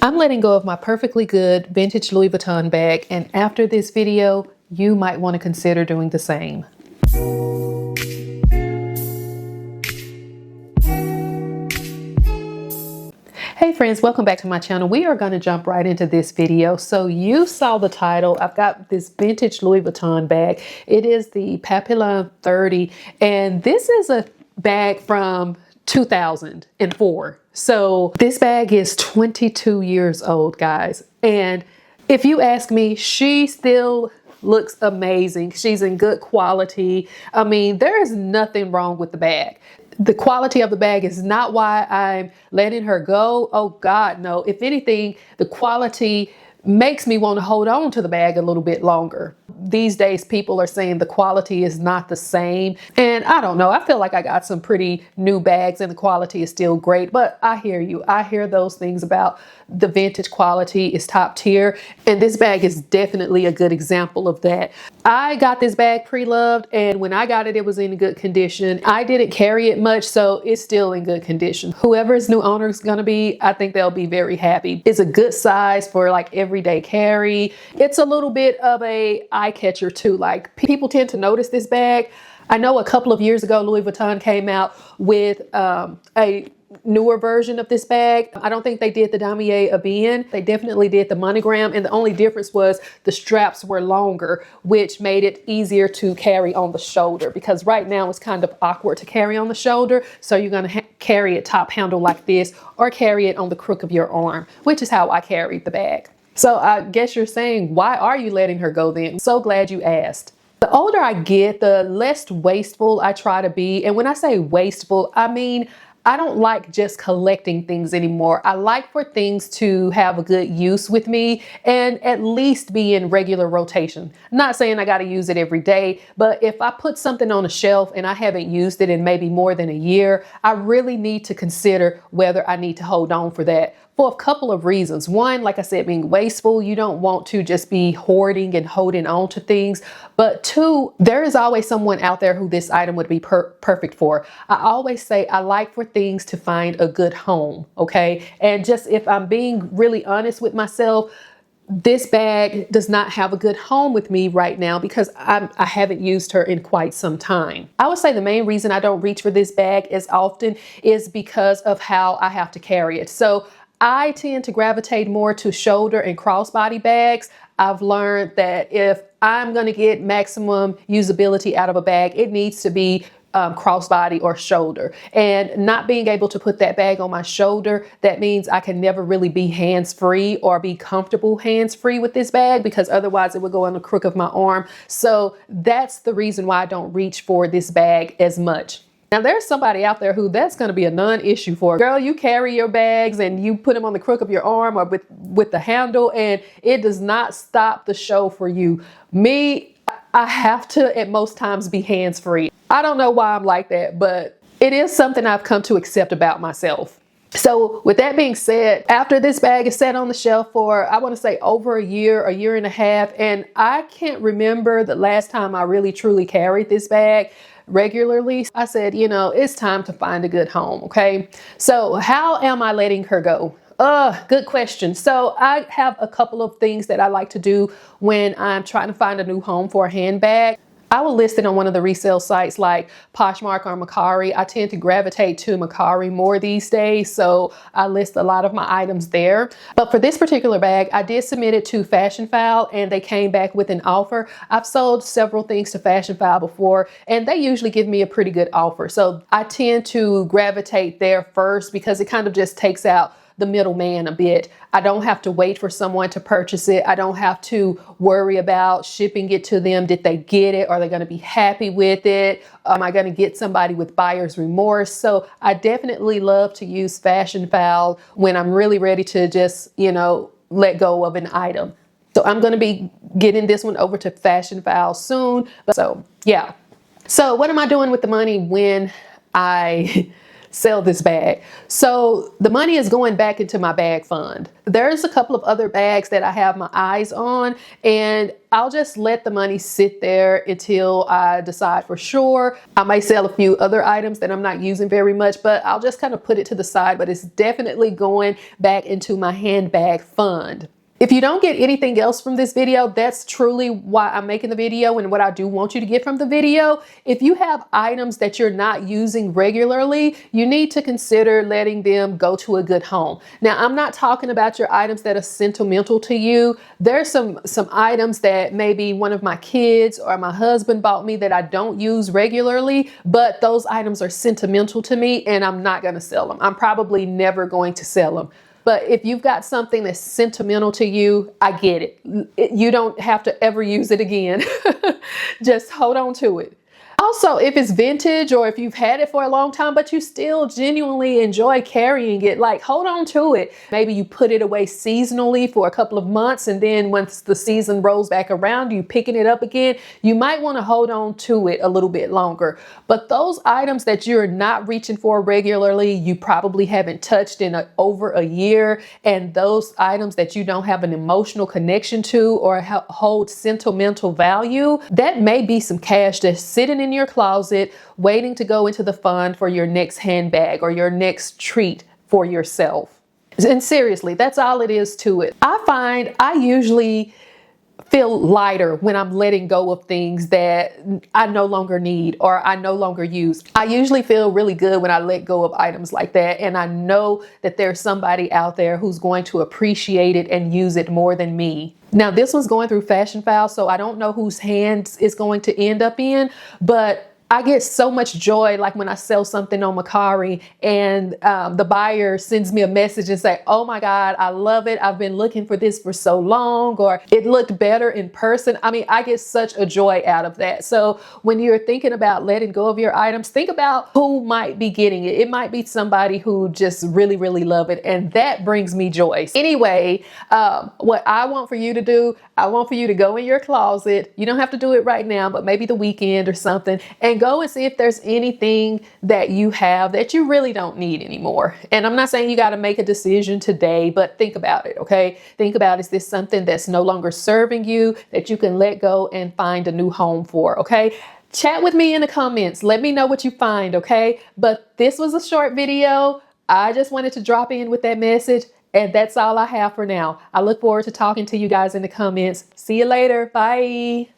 I'm letting go of my perfectly good vintage Louis Vuitton bag, and after this video, you might want to consider doing the same. Hey friends, welcome back to my channel. We are going to jump right into this video. So you saw the title. I've got this vintage Louis Vuitton bag. It is the Papillon 30, and this is a bag from 2004. So this bag is 22 years old, guys. And if you ask me, she still looks amazing. She's in good quality. I mean, there is nothing wrong with the bag. The quality of the bag is not why I'm letting her go. Oh God, no. If anything, the quality makes me want to hold on to the bag a little bit longer. These days, people are saying the quality is not the same. And I don't know, I feel like I got some pretty new bags and the quality is still great, but I hear you. I hear those things about the vintage quality is top tier. And this bag is definitely a good example of that. I got this bag pre-loved, and when I got it, it was in good condition. I didn't carry it much, so it's still in good condition. Whoever's new owner is gonna be, I think they'll be very happy. It's a good size for like everyday carry. It's a little bit of a eye catcher too. Like, people tend to notice this bag. I know a couple of years ago, Louis Vuitton came out with a newer version of this bag. I don't think they did the damier Abien. They definitely did the monogram, and the only difference was the straps were longer, which made it easier to carry on the shoulder, because right now it's kind of awkward to carry on the shoulder. So you're going to carry it top handle like this, or carry it on the crook of your arm, which is how I carried the bag. So I guess you're saying, why are you letting her go then? I'm so glad you asked. The older I get, the less wasteful I try to be. And when I say wasteful, I mean, I don't like just collecting things anymore. I like for things to have a good use with me and at least be in regular rotation. I'm not saying I got to use it every day, but if I put something on a shelf and I haven't used it in maybe more than a year, I really need to consider whether I need to hold on for that. For a couple of reasons. One, like I said, being wasteful. You don't want to just be hoarding and holding on to things. But two, there is always someone out there who this item would be perfect for. I always say I like for things to find a good home, okay? And just if I'm being really honest with myself, this bag does not have a good home with me right now because I haven't used her in quite some time. I would say the main reason I don't reach for this bag as often is because of how I have to carry it. So I tend to gravitate more to shoulder and crossbody bags. I've learned that if I'm going to get maximum usability out of a bag, it needs to be crossbody or shoulder. And not being able to put that bag on my shoulder, that means I can never really be hands-free or be comfortable hands-free with this bag, because otherwise it would go on the crook of my arm. So that's the reason why I don't reach for this bag as much. Now, there's somebody out there who that's going to be a non-issue for. Girl, you carry your bags and you put them on the crook of your arm or with the handle, and it does not stop the show for you. Me, I have to at most times be hands-free. I don't know why I'm like that, but it is something I've come to accept about myself. So with that being said, after this bag is sat on the shelf for, I want to say over a year and a half, and I can't remember the last time I really truly carried this bag regularly, I said, you know, it's time to find a good home. Okay. So how am I letting her go? Good question. So I have a couple of things that I like to do when I'm trying to find a new home for a handbag. I will list it on one of the resale sites like Poshmark or Mercari. I tend to gravitate to Mercari more these days, so I list a lot of my items there. But for this particular bag, I did submit it to Fashionphile and they came back with an offer. I've sold several things to Fashionphile before and they usually give me a pretty good offer. So I tend to gravitate there first because it kind of just takes out the middleman a bit. I don't have to wait for someone to purchase it. I don't have to worry about shipping it to them. Did they get it? Are they going to be happy with it? Am I going to get somebody with buyer's remorse? So I definitely love to use Fashionphile when I'm really ready to just, you know, let go of an item. So I'm going to be getting this one over to Fashionphile soon. So yeah. So what am I doing with the money when I sell this bag. So the money is going back into my bag fund. There's a couple of other bags that I have my eyes on, and I'll just let the money sit there until I decide for sure. I might sell a few other items that I'm not using very much, but I'll just kind of put it to the side, but it's definitely going back into my handbag fund. If you don't get anything else from this video, that's truly why I'm making the video and what I do want you to get from the video. If you have items that you're not using regularly, you need to consider letting them go to a good home. Now, I'm not talking about your items that are sentimental to you. There's some items that maybe one of my kids or my husband bought me that I don't use regularly, but those items are sentimental to me and I'm not going to sell them. I'm probably never going to sell them. But if you've got something that's sentimental to you, I get it. You don't have to ever use it again. Just hold on to it. Also, if it's vintage or if you've had it for a long time, but you still genuinely enjoy carrying it, like hold on to it. Maybe you put it away seasonally for a couple of months, and then once the season rolls back around, you picking it up again. You might want to hold on to it a little bit longer. But those items that you're not reaching for regularly, you probably haven't touched in over a year, and those items that you don't have an emotional connection to or hold sentimental value, that may be some cash that's sitting in your closet waiting to go into the fund for your next handbag or your next treat for yourself. And seriously, that's all it is to it. I find I usually feel lighter when I'm letting go of things that I no longer need or I no longer use. I usually feel really good when I let go of items like that, and I know that there's somebody out there who's going to appreciate it and use it more than me. Now, this was going through Fashion File, so I don't know whose hands it's going to end up in, but I get so much joy like when I sell something on Mercari and the buyer sends me a message and say, oh my God, I love it. I've been looking for this for so long, or it looked better in person. I mean, I get such a joy out of that. So when you're thinking about letting go of your items, think about who might be getting it. It might be somebody who just really, really love it. And that brings me joy. Anyway, what I want for you to do, I want for you to go in your closet. You don't have to do it right now, but maybe the weekend or something, and go and see if there's anything that you have that you really don't need anymore. And I'm not saying you got to make a decision today, but think about it, okay? Think about, is this something that's no longer serving you that you can let go and find a new home for, okay? Chat with me in the comments. Let me know what you find, okay? But this was a short video. I just wanted to drop in with that message. And that's all I have for now. I look forward to talking to you guys in the comments. See you later. Bye.